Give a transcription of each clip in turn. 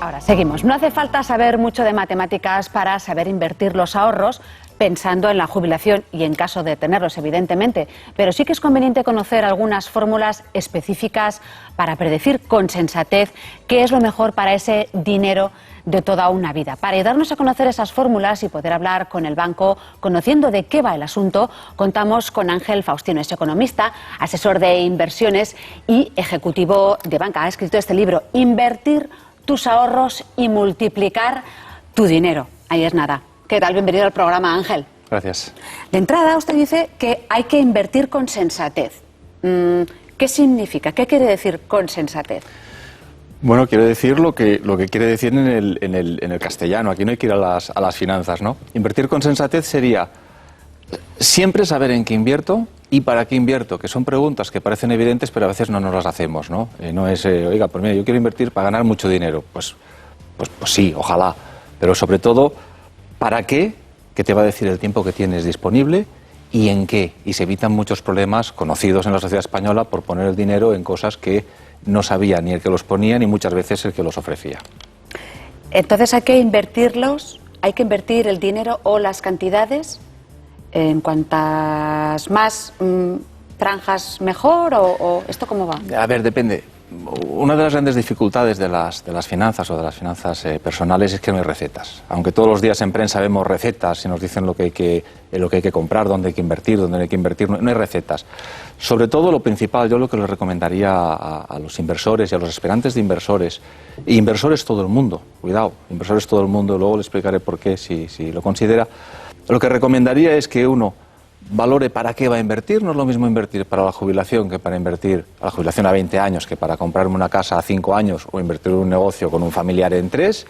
Ahora seguimos. No hace falta saber mucho de matemáticas para saber invertir los ahorros pensando en la jubilación y en caso de tenerlos, evidentemente, pero sí que es conveniente conocer algunas fórmulas específicas para predecir con sensatez qué es lo mejor para ese dinero de toda una vida. Para ayudarnos a conocer esas fórmulas y poder hablar con el banco, conociendo de qué va el asunto, contamos con Ángel Faustino, es economista, asesor de inversiones y ejecutivo de banca. Ha escrito este libro, Invertir tus ahorros y multiplicar tu dinero. Ahí es nada. ¿Qué tal? Bienvenido al programa, Ángel. Gracias. De entrada, usted dice que hay que invertir con sensatez. ¿Qué significa? ¿Qué quiere decir con sensatez? Bueno, quiero decir lo que quiere decir en el castellano. Aquí no hay que ir a las finanzas, ¿no? Invertir con sensatez sería siempre saber en qué invierto y para qué invierto, que son preguntas que parecen evidentes, pero a veces no nos las hacemos, ¿no? No es, oiga, pues mira, yo quiero invertir para ganar mucho dinero. Pues sí, ojalá. Pero sobre todo, ¿para qué? ¿Qué te va a decir el tiempo que tienes disponible? ¿Y en qué? Y se evitan muchos problemas conocidos en la sociedad española por poner el dinero en cosas que no sabía ni el que los ponía ni muchas veces el que los ofrecía. Entonces hay que invertirlos, hay que invertir el dinero o las cantidades en cuantas más franjas mejor o ¿esto cómo va? A ver, depende. Una de las grandes dificultades de las finanzas o de las finanzas personales es que no hay recetas. Aunque todos los días en prensa vemos recetas y nos dicen lo que hay que comprar, dónde hay que invertir, dónde no hay que invertir, no hay recetas. Sobre todo lo principal, yo lo que les recomendaría a los inversores y a los aspirantes de inversores, e inversores todo el mundo, cuidado, inversores todo el mundo, luego les explicaré por qué si lo considera, lo que recomendaría es que uno valore para qué va a invertir. No es lo mismo invertir para la jubilación que para invertir a la jubilación a 20 años, que para comprarme una casa a 5 años o invertir en un negocio con un familiar en 3,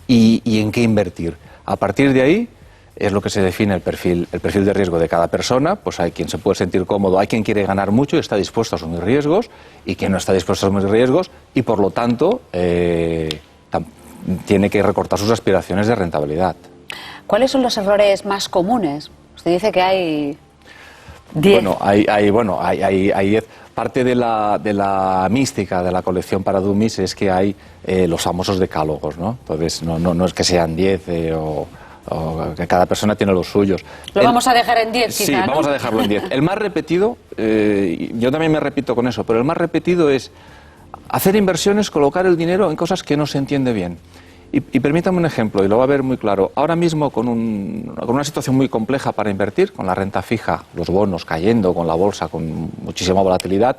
y en qué invertir. A partir de ahí es lo que se define el perfil de riesgo de cada persona. Pues hay quien se puede sentir cómodo, hay quien quiere ganar mucho y está dispuesto a asumir riesgos, y quien no está dispuesto a asumir riesgos y por lo tanto tiene que recortar sus aspiraciones de rentabilidad. ¿Cuáles son los errores más comunes? Usted dice que hay 10. Bueno, hay 10. Parte de la mística de la colección para dummies es que hay los famosos decálogos, ¿no? Entonces, no es que sean 10 o que cada persona tiene los suyos. Lo vamos a dejar en 10, quizá, sí, ¿no? Vamos a dejarlo en 10. El más repetido, yo también me repito con eso, pero el más repetido es hacer inversiones, colocar el dinero en cosas que no se entiende bien. Y permítame un ejemplo, y lo va a ver muy claro. Ahora mismo, con una situación muy compleja para invertir, con la renta fija, los bonos cayendo, con la bolsa con muchísima volatilidad,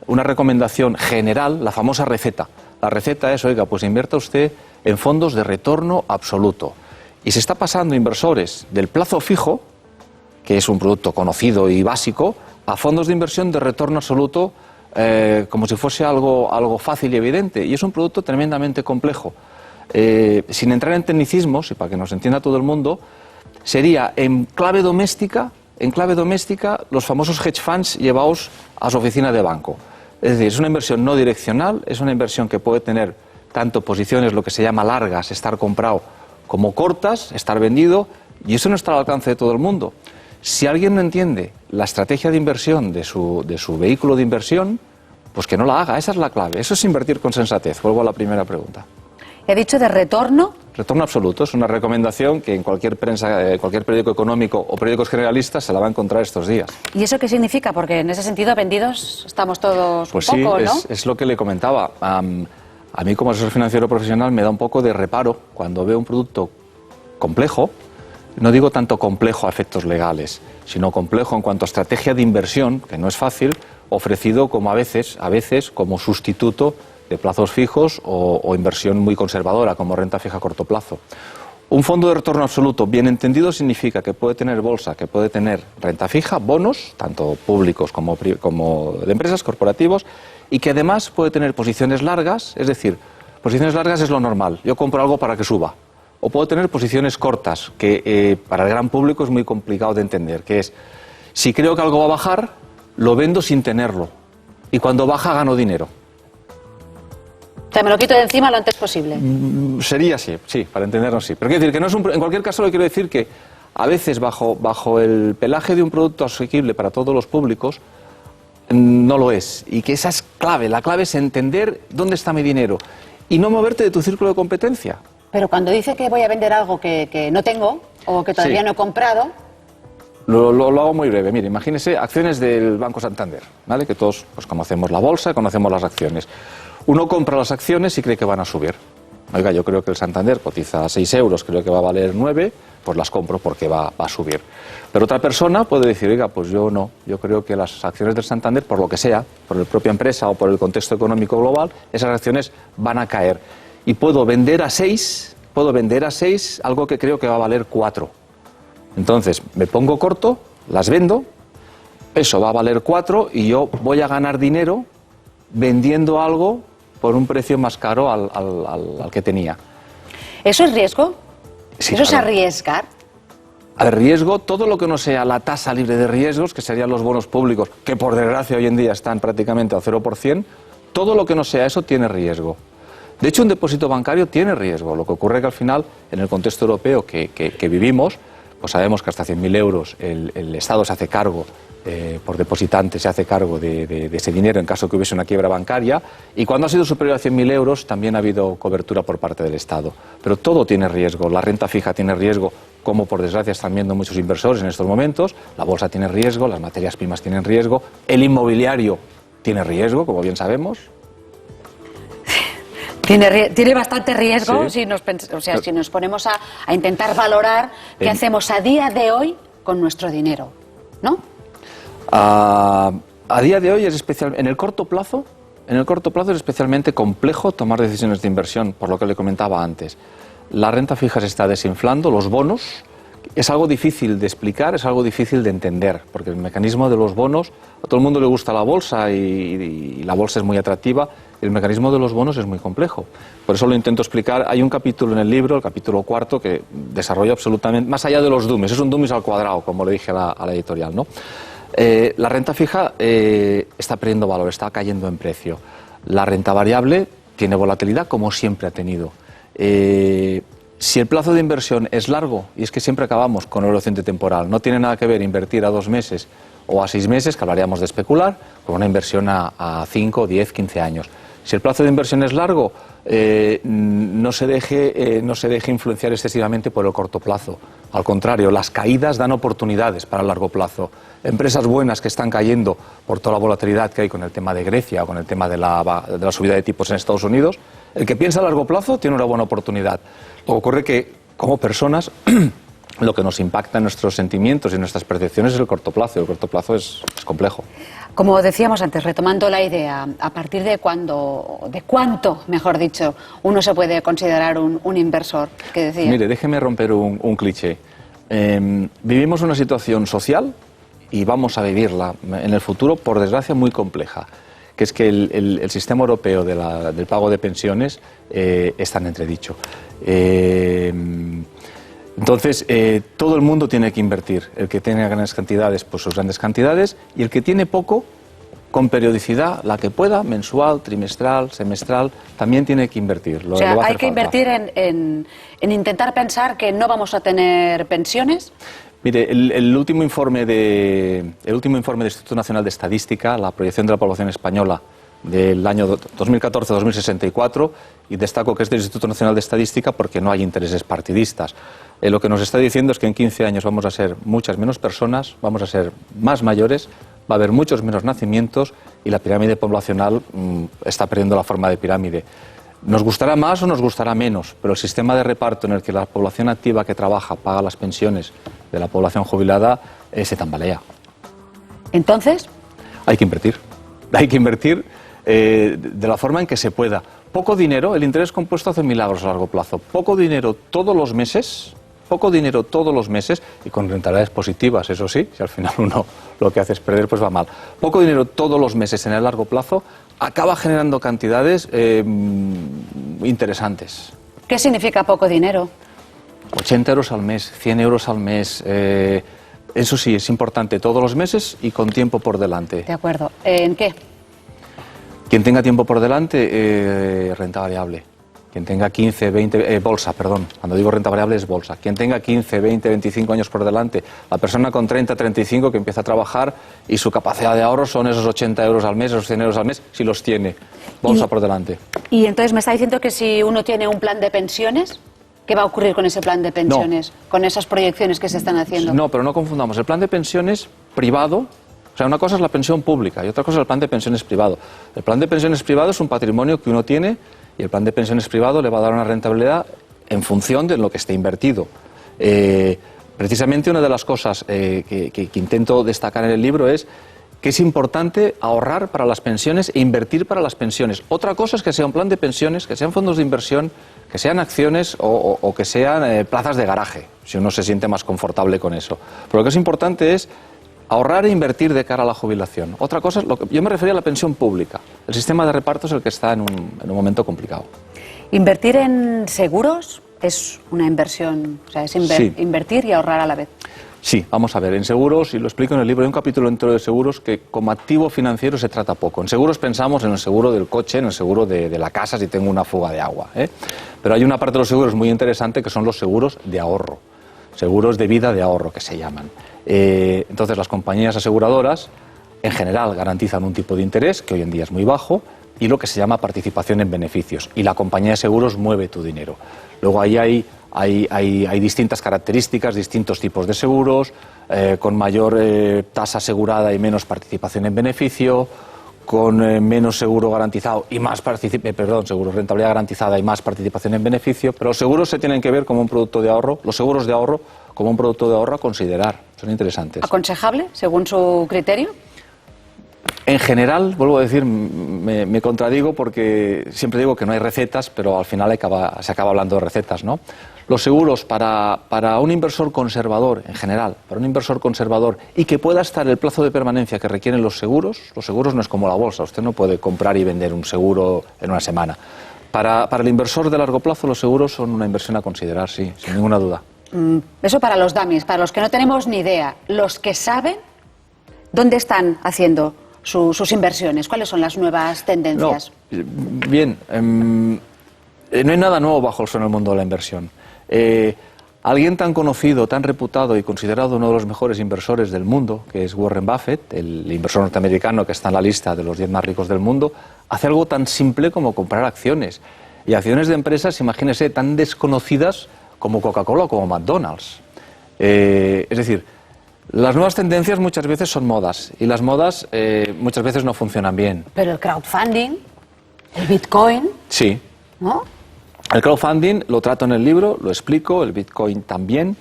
una recomendación general, la famosa receta. La receta es, oiga, pues invierta usted en fondos de retorno absoluto. Y se está pasando inversores del plazo fijo, que es un producto conocido y básico, a fondos de inversión de retorno absoluto, como si fuese algo fácil y evidente. Y es un producto tremendamente complejo. Sin entrar en tecnicismos, y para que nos entienda todo el mundo, sería en clave doméstica los famosos hedge funds llevados a su oficina de banco. Es decir, es una inversión no direccional, es una inversión que puede tener tanto posiciones, lo que se llama largas, estar comprado, como cortas, estar vendido, y eso no está al alcance de todo el mundo. Si alguien no entiende la estrategia de inversión de su vehículo de inversión, pues que no la haga, esa es la clave. Eso es invertir con sensatez. Vuelvo a la primera pregunta. He dicho de retorno. Retorno absoluto es una recomendación que en cualquier prensa, cualquier periódico económico o periódicos generalistas se la va a encontrar estos días. ¿Y eso qué significa? Porque en ese sentido vendidos estamos todos pues un poco, sí, ¿no? Es lo que le comentaba. A mí como asesor financiero profesional me da un poco de reparo cuando veo un producto complejo, no digo tanto complejo a efectos legales, sino complejo en cuanto a estrategia de inversión, que no es fácil, ofrecido como a veces como sustituto de plazos fijos o inversión muy conservadora, como renta fija a corto plazo. Un fondo de retorno absoluto, bien entendido, significa que puede tener bolsa, que puede tener renta fija, bonos, tanto públicos como de empresas, corporativos, y que además puede tener posiciones largas, es decir, posiciones largas es lo normal, yo compro algo para que suba. O puedo tener posiciones cortas, que para el gran público es muy complicado de entender, que es, si creo que algo va a bajar, lo vendo sin tenerlo, y cuando baja gano dinero. O sea, me lo quito de encima lo antes posible. Sería así, sí, para entendernos sí. Pero quiero decir que no es en cualquier caso le quiero decir que a veces bajo el pelaje de un producto asequible para todos los públicos no lo es. Y que esa es clave. La clave es entender dónde está mi dinero y no moverte de tu círculo de competencia. Pero cuando dice que voy a vender algo que no tengo o que todavía Sí. no he comprado... Lo hago muy breve. Mire, imagínese acciones del Banco Santander, ¿vale? Que todos pues, conocemos la bolsa, conocemos las acciones. Uno compra las acciones y cree que van a subir. Oiga, yo creo que el Santander cotiza 6 euros, creo que va a valer 9, pues las compro porque va a subir. Pero otra persona puede decir, oiga, pues yo no. Yo creo que las acciones del Santander, por lo que sea, por la propia empresa o por el contexto económico global, esas acciones van a caer. Y puedo vender a 6 algo que creo que va a valer 4. Entonces, me pongo corto, las vendo, eso va a valer 4 y yo voy a ganar dinero vendiendo algo por un precio más caro al que tenía. ¿Eso es riesgo? Sí, ¿Eso es claro. arriesgar? Al riesgo, todo lo que no sea la tasa libre de riesgos, que serían los bonos públicos, que por desgracia hoy en día están prácticamente al 0%, todo lo que no sea eso tiene riesgo. De hecho, un depósito bancario tiene riesgo. Lo que ocurre es que al final, en el contexto europeo que vivimos, pues sabemos que hasta 100.000 euros el Estado se hace cargo, por depositante se hace cargo de ese dinero en caso que hubiese una quiebra bancaria, y cuando ha sido superior a 100.000 euros también ha habido cobertura por parte del Estado. Pero todo tiene riesgo, la renta fija tiene riesgo, como por desgracia están viendo muchos inversores en estos momentos, la bolsa tiene riesgo, las materias primas tienen riesgo, el inmobiliario tiene riesgo, como bien sabemos. Tiene bastante riesgo Sí. si nos ponemos a intentar valorar qué hacemos a día de hoy con nuestro dinero, ¿no? A día de hoy es especial, en el corto plazo es especialmente complejo tomar decisiones de inversión, por lo que le comentaba antes. La renta fija se está desinflando, los bonos es algo difícil de explicar, es algo difícil de entender, porque el mecanismo de los bonos, a todo el mundo le gusta la bolsa y la bolsa es muy atractiva, el mecanismo de los bonos es muy complejo. Por eso lo intento explicar. Hay un capítulo en el libro, el capítulo 4, que desarrolla absolutamente, más allá de los dummies, es un dummies al cuadrado, como le dije a la editorial, ¿no? La renta fija está perdiendo valor, está cayendo en precio. La renta variable tiene volatilidad como siempre ha tenido. Si el plazo de inversión es largo, y es que siempre acabamos con el horizonte temporal, no tiene nada que ver invertir a 2 meses o a 6 meses, que hablaríamos de especular, con una inversión a 5, 10, 15 años. Si el plazo de inversión es largo, no se deje influenciar excesivamente por el corto plazo. Al contrario, las caídas dan oportunidades para el largo plazo. Empresas buenas que están cayendo por toda la volatilidad que hay con el tema de Grecia o con el tema de la subida de tipos en Estados Unidos, el que piensa a largo plazo tiene una buena oportunidad. Lo que ocurre que, como personas, lo que nos impacta en nuestros sentimientos y en nuestras percepciones es el corto plazo, y el corto plazo es complejo. Como decíamos antes, retomando la idea, ¿a partir de cuánto, mejor dicho, uno se puede considerar un inversor? ¿Qué decía? Mire, déjeme romper un cliché. Vivimos una situación social, y vamos a vivirla en el futuro, por desgracia, muy compleja, que es que el sistema europeo del pago de pensiones está en entredicho. Entonces, todo el mundo tiene que invertir. El que tiene grandes cantidades, pues sus grandes cantidades, y el que tiene poco, con periodicidad, la que pueda, mensual, trimestral, semestral, también tiene que invertir. O sea, hay que invertir en intentar pensar que no vamos a tener pensiones. Mire, el último informe del Instituto Nacional de Estadística, la proyección de la población española del año 2014-2064, y destaco que es del Instituto Nacional de Estadística porque no hay intereses partidistas. Lo que nos está diciendo es que en 15 años vamos a ser muchas menos personas, vamos a ser más mayores, va a haber muchos menos nacimientos y la pirámide poblacional está perdiendo la forma de pirámide. Nos gustará más o nos gustará menos, pero el sistema de reparto en el que la población activa que trabaja paga las pensiones de la población jubilada se tambalea. Entonces, hay que invertir. Hay que invertir de la forma en que se pueda. Poco dinero, el interés compuesto hace milagros a largo plazo. Poco dinero todos los meses y con rentabilidades positivas, eso sí, si al final uno lo que hace es perder, pues va mal. Poco dinero todos los meses en el largo plazo acaba generando cantidades interesantes. ¿qué significa poco dinero? 80 euros al mes, 100 euros al mes, eso sí, es importante todos los meses y con tiempo por delante. De acuerdo. ¿En qué? Quien tenga tiempo por delante, renta variable. Quien tenga 15, 20, bolsa, perdón. Cuando digo renta variable es bolsa. Quien tenga 15, 20, 25 años por delante. La persona con 30, 35 que empieza a trabajar y su capacidad de ahorro son esos 80 euros al mes, esos 100 euros al mes, si los tiene. bolsa por delante. Y entonces me está diciendo que si uno tiene un plan de pensiones, ¿qué va a ocurrir con ese plan de pensiones? Con esas proyecciones que se están haciendo. No, pero no confundamos. El plan de pensiones privado, o sea, una cosa es la pensión pública y otra cosa es el plan de pensiones privado. El plan de pensiones privado es un patrimonio que uno tiene y el plan de pensiones privado le va a dar una rentabilidad en función de lo que esté invertido. Precisamente una de las cosas que intento destacar en el libro es que es importante ahorrar para las pensiones e invertir para las pensiones. Otra cosa es que sea un plan de pensiones, que sean fondos de inversión, que sean acciones o que sean plazas de garaje, si uno se siente más confortable con eso. Pero lo que es importante es ahorrar e invertir de cara a la jubilación. Otra cosa, yo me refería a la pensión pública. El sistema de reparto es el que está en un momento complicado. ¿Invertir en seguros es una inversión? O sea, es Sí. invertir y ahorrar a la vez. Sí, vamos a ver, en seguros, y lo explico en el libro, hay un capítulo entero de seguros que como activo financiero se trata poco. En seguros pensamos en el seguro del coche, en el seguro de la casa si tengo una fuga de agua, ¿eh? Pero hay una parte de los seguros muy interesante que son los seguros de ahorro, seguros de vida de ahorro que se llaman. Entonces las compañías aseguradoras en general garantizan un tipo de interés que hoy en día es muy bajo y lo que se llama participación en beneficios, y la compañía de seguros mueve tu dinero. Luego ahí hay distintas características, distintos tipos de seguros, con mayor tasa asegurada y menos participación en beneficio, con menos seguro garantizado y más seguro rentabilidad garantizada y más participación en beneficio, pero los seguros se tienen que ver como un producto de ahorro, los seguros de ahorro como un producto de ahorro a considerar, son interesantes. ¿Aconsejable, según su criterio? En general, vuelvo a decir, me contradigo porque siempre digo que no hay recetas, pero al final se acaba hablando de recetas, ¿no? Los seguros para un inversor conservador, en general, para un inversor conservador y que pueda estar el plazo de permanencia que requieren los seguros no es como la bolsa, usted no puede comprar y vender un seguro en una semana. Para el inversor de largo plazo los seguros son una inversión a considerar, sí, sin ninguna duda. Eso para los dummies, para los que no tenemos ni idea, los que saben, ¿dónde están haciendo sus inversiones? ¿Cuáles son las nuevas tendencias? No, bien, no hay nada nuevo bajo el sol en el mundo de la inversión. Alguien tan conocido, tan reputado y considerado uno de los mejores inversores del mundo, que es Warren Buffett, el inversor norteamericano que está en la lista de los 10 más ricos del mundo, hace algo tan simple como comprar acciones. Y acciones de empresas, imagínese, tan desconocidas como Coca-Cola o como McDonald's. Es decir, las nuevas tendencias muchas veces son modas y las modas muchas veces no funcionan bien. Pero el crowdfunding, el Bitcoin, sí, ¿no? El crowdfunding lo trato en el libro, lo explico, el Bitcoin también.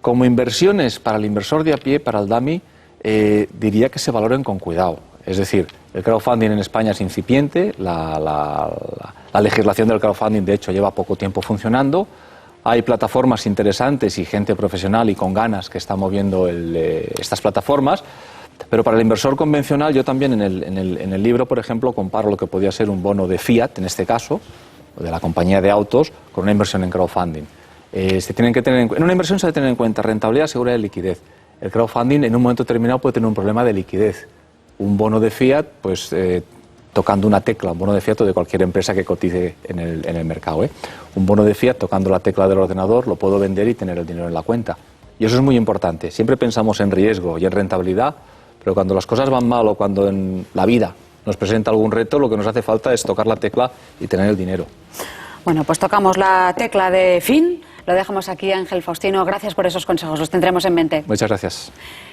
Como inversiones para el inversor de a pie, para el dummy, diría que se valoren con cuidado. Es decir, el crowdfunding en España es incipiente, la legislación del crowdfunding de hecho lleva poco tiempo funcionando. Hay plataformas interesantes y gente profesional y con ganas que está moviendo estas plataformas, pero para el inversor convencional yo también en el libro, por ejemplo, comparo lo que podía ser un bono de Fiat, en este caso, o de la compañía de autos, con una inversión en crowdfunding. En una inversión se debe tener en cuenta rentabilidad, seguridad y liquidez. El crowdfunding en un momento determinado puede tener un problema de liquidez. Un bono de Fiat, pues tocando una tecla, un bono de Fiat o de cualquier empresa que cotice en el mercado. Un bono de Fiat tocando la tecla del ordenador lo puedo vender y tener el dinero en la cuenta. Y eso es muy importante. Siempre pensamos en riesgo y en rentabilidad, pero cuando las cosas van mal o cuando en la vida nos presenta algún reto, lo que nos hace falta es tocar la tecla y tener el dinero. Bueno, pues tocamos la tecla de fin. Lo dejamos aquí, Ángel Faustino. Gracias por esos consejos, los tendremos en mente. Muchas gracias.